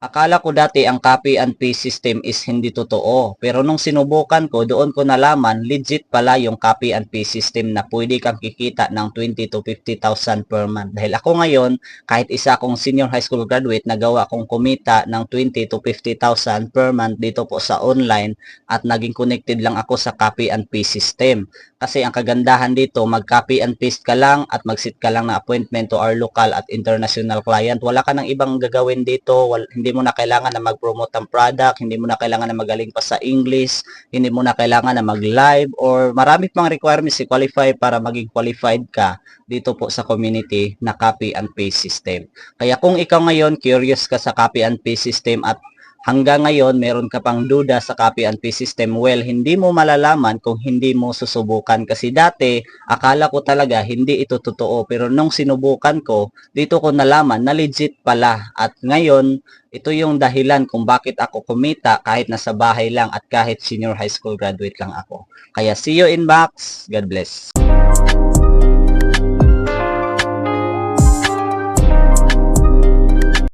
Akala ko dati ang copy and paste system is hindi totoo. Pero nung sinubukan ko, doon ko nalaman legit pala yung copy and paste system na pwede kang kikita ng 20 to 50,000 per month. Dahil ako ngayon, kahit isa akong senior high school graduate, nagawa akong kumita ng 20 to 50,000 per month dito po sa online at naging connected lang ako sa copy and paste system. Kasi ang kagandahan dito, mag-copy and paste ka lang at mag-set ka lang na appointment to our local at international client. Wala ka nang ibang gagawin dito. Hindi mo na kailangan na mag-promote ng product, hindi mo na kailangan na magaling pa sa English, hindi mo na kailangan na mag-live, or marami pang requirements i-qualify para maging qualified ka dito po sa community na copy and paste system. Kaya kung ikaw ngayon curious ka sa copy and paste system at hanggang ngayon, meron ka pang duda sa copy and paste system. Well, hindi mo malalaman kung hindi mo susubukan. Kasi dati, akala ko talaga hindi ito totoo. Pero nung sinubukan ko, dito ko nalaman na legit pala. At ngayon, ito yung dahilan kung bakit ako kumita kahit nasa bahay lang at kahit senior high school graduate lang ako. Kaya see you in box. God bless.